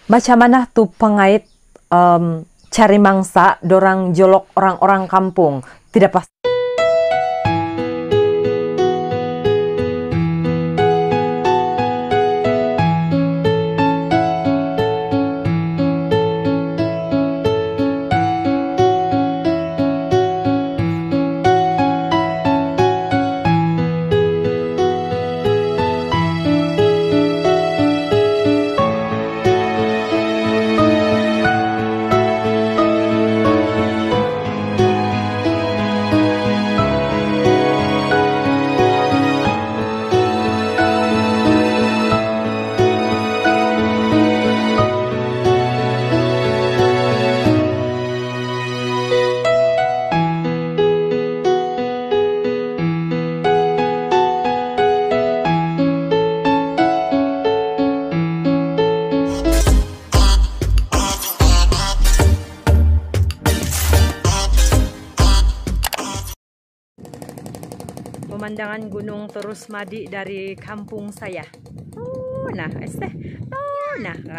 Macam mana tuh pengait cari mangsa dorang jolok orang-orang kampung? Tidak pasti. Pemandangan Gunung Terusmadi dari kampung saya.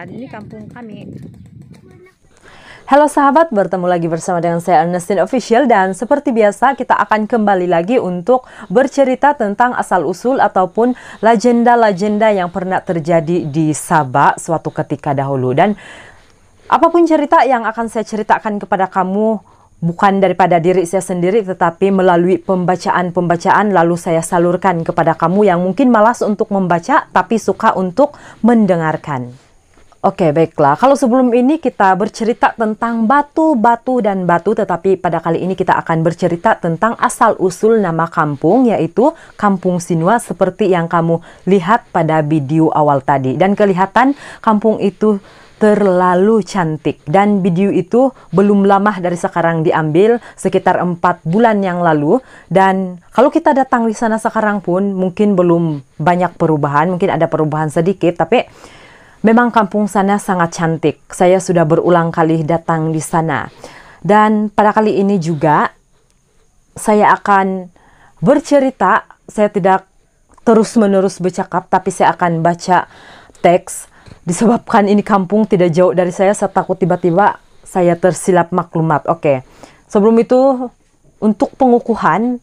Ini kampung kami. Halo sahabat, bertemu lagi bersama dengan saya Ernestine Official, dan seperti biasa kita akan kembali lagi untuk bercerita tentang asal-usul ataupun legenda-legenda yang pernah terjadi di Sabah suatu ketika dahulu. Dan apapun cerita yang akan saya ceritakan kepada kamu bukan daripada diri saya sendiri, tetapi melalui pembacaan-pembacaan lalu saya salurkan kepada kamu yang mungkin malas untuk membaca tapi suka untuk mendengarkan. Oke, baiklah. Kalau sebelum ini kita bercerita tentang batu-batu dan batu, tetapi pada kali ini kita akan bercerita tentang asal-usul nama kampung, yaitu Kampung Sinua seperti yang kamu lihat pada video awal tadi. Dan kelihatan kampung itu terlalu cantik, dan video itu belum lama dari sekarang diambil, sekitar 4 bulan yang lalu. Dan kalau kita datang di sana sekarang pun mungkin belum banyak perubahan, mungkin ada perubahan sedikit, tapi memang kampung sana sangat cantik. Saya sudah berulang kali datang di sana, dan pada kali ini juga saya akan bercerita. Saya tidak terus-menerus bercakap, tapi saya akan baca teks. Disebabkan ini kampung tidak jauh dari saya takut tiba-tiba saya tersilap maklumat. Oke, sebelum itu untuk pengukuhan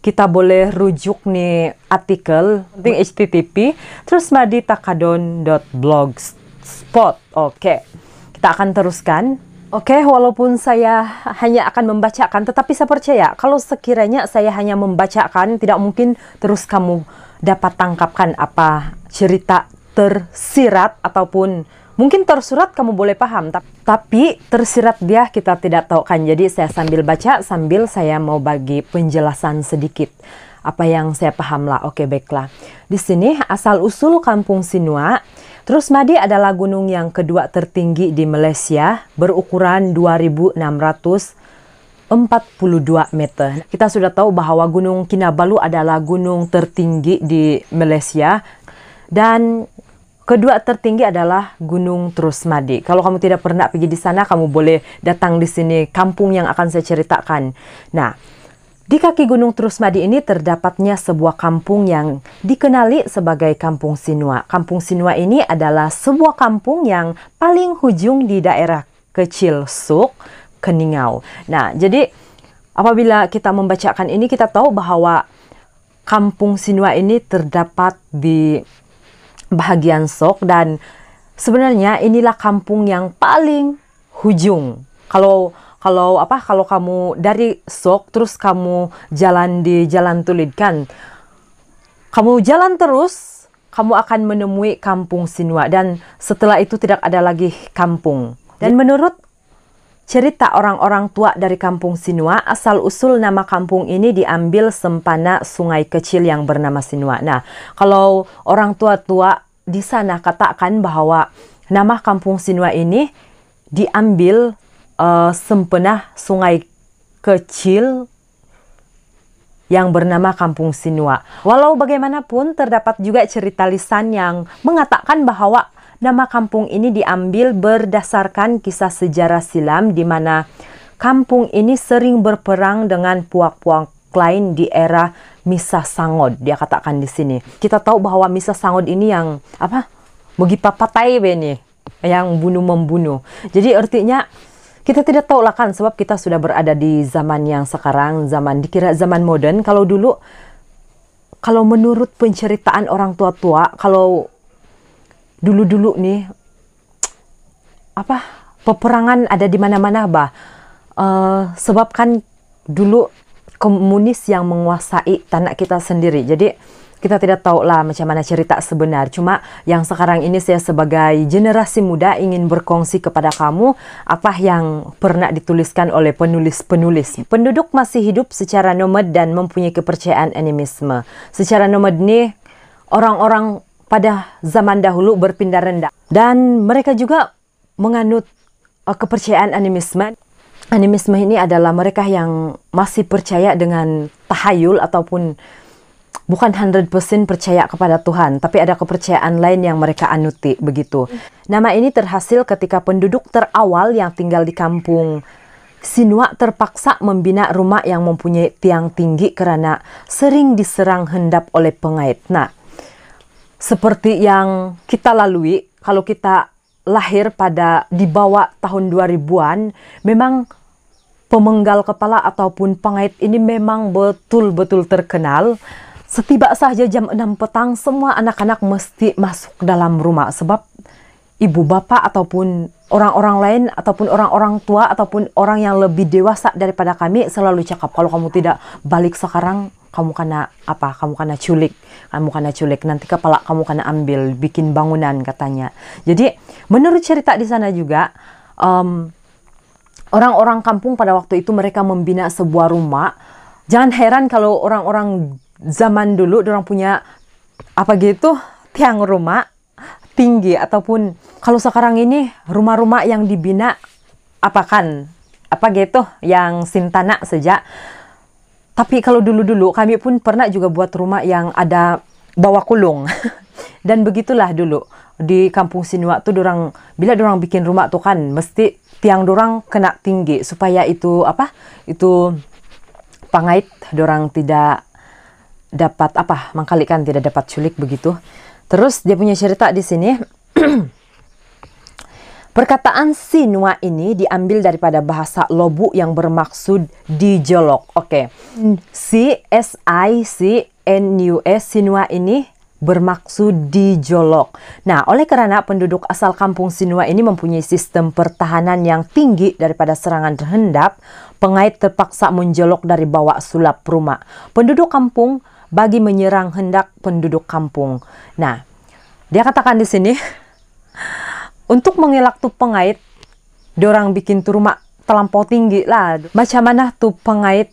kita boleh rujuk nih artikel http terusmaditakadon.blogspot. Oke, kita akan teruskan. Oke, walaupun saya hanya akan membacakan, tetapi saya percaya kalau sekiranya saya hanya membacakan, tidak mungkin terus kamu dapat tangkapkan apa cerita tersirat, ataupun mungkin tersurat kamu boleh paham, tapi tersirat dia kita tidak tahu kan. Jadi saya sambil baca, sambil saya mau bagi penjelasan sedikit apa yang saya paham lah. Oke, baiklah. Di sini asal-usul Kampung Sinua. Terusmadi adalah gunung yang kedua tertinggi di Malaysia, berukuran 2.642 meter. Kita sudah tahu bahwa Gunung Kinabalu adalah gunung tertinggi di Malaysia, dan kedua tertinggi adalah Gunung Terusmadi. Kalau kamu tidak pernah pergi di sana, kamu boleh datang di sini, kampung yang akan saya ceritakan. Nah, di kaki Gunung Terusmadi ini terdapatnya sebuah kampung yang dikenali sebagai Kampung Sinua. Kampung Sinua ini adalah sebuah kampung yang paling hujung di daerah kecil Suk, Keningau. Nah, jadi apabila kita membacakan ini, kita tahu bahwa Kampung Sinua ini terdapat di bahagian Sok, dan sebenarnya inilah kampung yang paling hujung. Kalau kamu dari Sok terus kamu jalan di Jalan Tulid kan, kamu jalan terus, kamu akan menemui Kampung Sinua, dan setelah itu tidak ada lagi kampung. Dan menurut cerita orang-orang tua dari Kampung Sinua, asal-usul nama kampung ini diambil sempana sungai kecil yang bernama Sinua. Nah, kalau orang tua-tua di sana katakan bahwa nama Kampung Sinua ini diambil sempena sungai kecil yang bernama Kampung Sinua. Walau bagaimanapun, terdapat juga cerita lisan yang mengatakan bahwa nama kampung ini diambil berdasarkan kisah sejarah silam, di mana kampung ini sering berperang dengan puak-puak lain di era Misah Sangod. Dia katakan di sini. Kita tahu bahwa Misah Sangod ini yang apa? Mugi papatai beni. yang bunuh-membunuh. Jadi artinya kita tidak tahu lah kan, sebab kita sudah berada di zaman yang sekarang, dikira zaman modern. Kalau dulu, kalau menurut penceritaan orang tua-tua, kalau dulu-dulu nih, peperangan ada di mana-mana, sebab kan dulu komunis yang menguasai tanah kita sendiri. Jadi kita tidak tahu lah macam mana cerita sebenar. Cuma yang sekarang ini saya sebagai generasi muda ingin berkongsi kepada kamu apa yang pernah dituliskan oleh penulis-penulis. Penduduk masih hidup secara nomad dan mempunyai kepercayaan animisme. Secara nomad ini orang-orang pada zaman dahulu berpindah rendah. Dan mereka juga menganut kepercayaan animisme. Animisme ini adalah mereka yang masih percaya dengan tahayul ataupun bukan 100% percaya kepada Tuhan, tapi ada kepercayaan lain yang mereka anuti, begitu. Nama ini terhasil ketika penduduk terawal yang tinggal di kampung Sinua terpaksa membina rumah yang mempunyai tiang tinggi karena sering diserang hendap oleh pengait. Nah, seperti yang kita lalui, kalau kita lahir di bawah tahun 2000-an, memang pemenggal kepala ataupun pengait ini memang betul-betul terkenal. Setiba saja jam 6 petang, semua anak-anak mesti masuk dalam rumah. Sebab ibu bapak ataupun orang-orang lain, ataupun orang-orang tua, ataupun orang yang lebih dewasa daripada kami selalu cakap, kalau kamu tidak balik sekarang, kamu kena Kamu kena culik. Nanti kepala kamu kena ambil, bikin bangunan katanya. Jadi menurut cerita di sana juga, orang-orang kampung pada waktu itu mereka membina sebuah rumah. Jangan heran kalau orang-orang zaman dulu orang punya tiang rumah tinggi, ataupun kalau sekarang ini rumah-rumah yang dibina yang sintana saja. Tapi kalau dulu-dulu kami pun pernah juga buat rumah yang ada bawah kulung. Dan begitulah dulu di kampung Sinua tuh bila dorang bikin rumah tuh kan mesti tiang dorang kena tinggi supaya itu pangait dorang tidak dapat mengkalikan, tidak dapat culik begitu. Terus dia punya cerita di sini. Perkataan Sinua ini diambil daripada bahasa Lobu yang bermaksud dijolok. Oke. Sinus Sinua ini bermaksud dijolok. Nah, oleh karena penduduk asal kampung Sinua ini mempunyai sistem pertahanan yang tinggi daripada serangan terhendap, pengait terpaksa menjolok dari bawah sulap rumah. Penduduk kampung bagi menyerang hendak penduduk kampung. Nah, dia katakan di sini, untuk mengelak tuh pengait, dorang bikin tuh rumah terlampau tinggi lah. Macam mana tuh pengait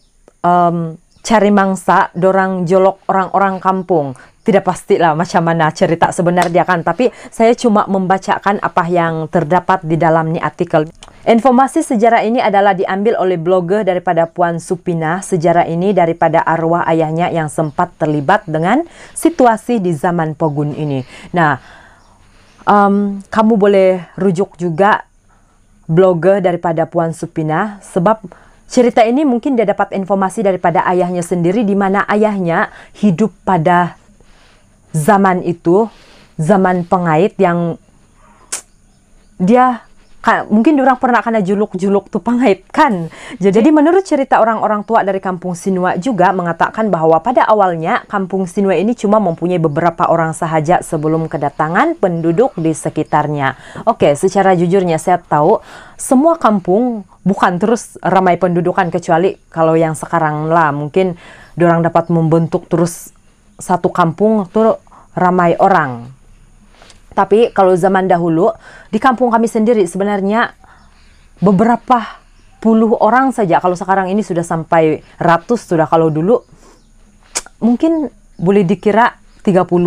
cari mangsa, dorang jolok orang-orang kampung. Tidak pastilah macam mana cerita sebenarnya kan, tapi saya cuma membacakan apa yang terdapat di dalam nih artikel. Informasi sejarah ini adalah diambil oleh blogger daripada Puan Supina. Sejarah ini daripada arwah ayahnya yang sempat terlibat dengan situasi di zaman Pogun ini. Nah, kamu boleh rujuk juga blogger daripada Puan Supina, sebab cerita ini mungkin dia dapat informasi daripada ayahnya sendiri, di mana ayahnya hidup pada zaman itu, zaman pengait yang dia mungkin orang pernah kena juluk-juluk tuh pengait kan. Jadi menurut cerita orang-orang tua dari kampung Sinua juga mengatakan bahwa pada awalnya kampung Sinua ini cuma mempunyai beberapa orang sahaja sebelum kedatangan penduduk di sekitarnya. Oke, secara jujurnya saya tahu semua kampung bukan terus ramai pendudukan, kecuali kalau yang sekarang lah mungkin orang dapat membentuk terus satu kampung tuh ramai orang. Tapi kalau zaman dahulu, di kampung kami sendiri sebenarnya beberapa puluh orang saja. Kalau sekarang ini sudah sampai ratus sudah. Kalau dulu mungkin boleh dikira 30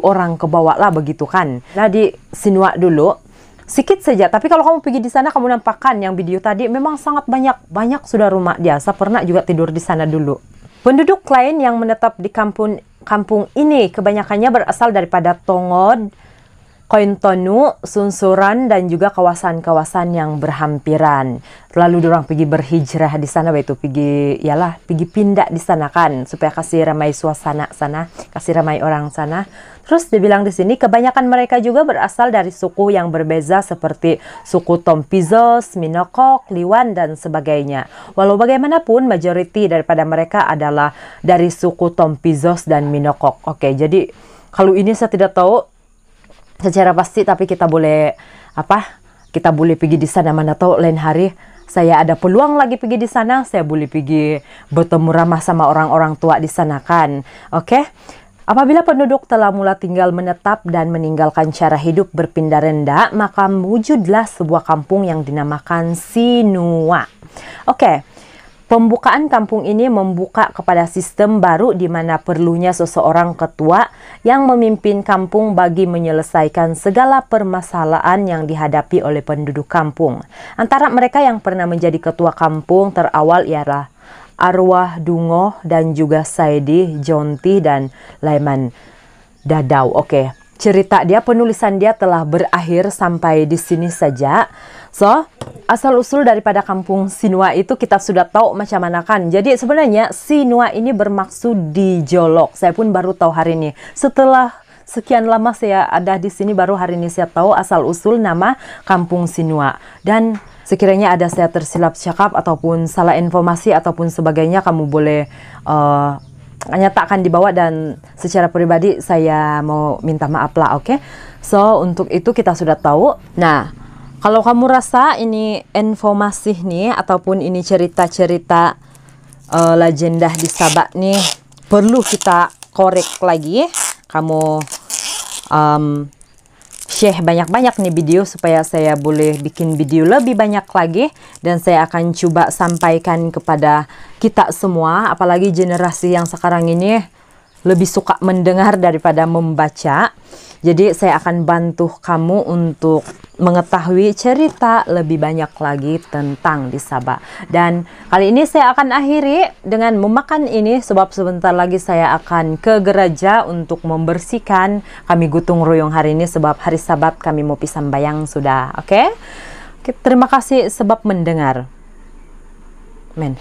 orang ke bawah lah begitu kan. Nah, di Sinua dulu sedikit saja. Tapi kalau kamu pergi di sana, kamu nampakkan yang video tadi memang sangat banyak sudah rumah dia. Saya pernah juga tidur di sana dulu. Penduduk lain yang menetap di kampung ini kebanyakannya berasal daripada Tongod, Kointonu, Sunsuran, dan juga kawasan-kawasan yang berhampiran. Lalu dorang pergi berhijrah di sana, yaitu pergi pindah di sana kan, supaya kasih ramai suasana sana, kasih ramai orang sana. Terus dibilang di sini kebanyakan mereka juga berasal dari suku yang berbeza seperti suku Tompizos, Minokok, Liwan dan sebagainya. Walau bagaimanapun majoriti daripada mereka adalah dari suku Tompizos dan Minokok. Oke, jadi kalau ini saya tidak tahu secara pasti, tapi kita boleh kita boleh pergi di sana, mana tahu lain hari saya ada peluang lagi pergi di sana, saya boleh pergi bertemu ramah sama orang-orang tua di sana kan. Oke. Apabila penduduk telah mula tinggal menetap dan meninggalkan cara hidup berpindah rendah, maka wujudlah sebuah kampung yang dinamakan Sinua. Oke, pembukaan kampung ini membuka kepada sistem baru di mana perlunya seseorang ketua yang memimpin kampung bagi menyelesaikan segala permasalahan yang dihadapi oleh penduduk kampung. Antara mereka yang pernah menjadi ketua kampung terawal ialah Arwah Dungo dan juga Saidi, Jonti dan Laiman Dadau. Oke, cerita dia, penulisan dia telah berakhir sampai di sini saja. So, asal-usul daripada kampung Sinua itu kita sudah tahu macam mana kan. Jadi sebenarnya Sinua ini bermaksud dijolok. Saya pun baru tahu hari ini. Setelah sekian lama saya ada di sini, baru hari ini saya tahu asal-usul nama kampung Sinua. Dan sekiranya ada saya tersilap cakap ataupun salah informasi ataupun sebagainya, kamu boleh nyatakan di bawah dan secara pribadi saya mau minta maaf lah, oke? So, untuk itu kita sudah tahu. Nah, kalau kamu rasa ini informasi nih ataupun ini cerita-cerita legenda di Sabah nih perlu kita korek lagi, kamu share banyak-banyak nih video supaya saya boleh bikin video lebih banyak lagi, dan saya akan coba sampaikan kepada kita semua, apalagi generasi yang sekarang ini lebih suka mendengar daripada membaca. Jadi saya akan bantu kamu untuk mengetahui cerita lebih banyak lagi tentang di Sabah. Dan kali ini saya akan akhiri dengan memakan ini, sebab sebentar lagi saya akan ke gereja untuk membersihkan. Kami gotong royong hari ini sebab hari Sabat kami mau pisambayang sudah. Oke? Terima kasih sebab mendengar. Men.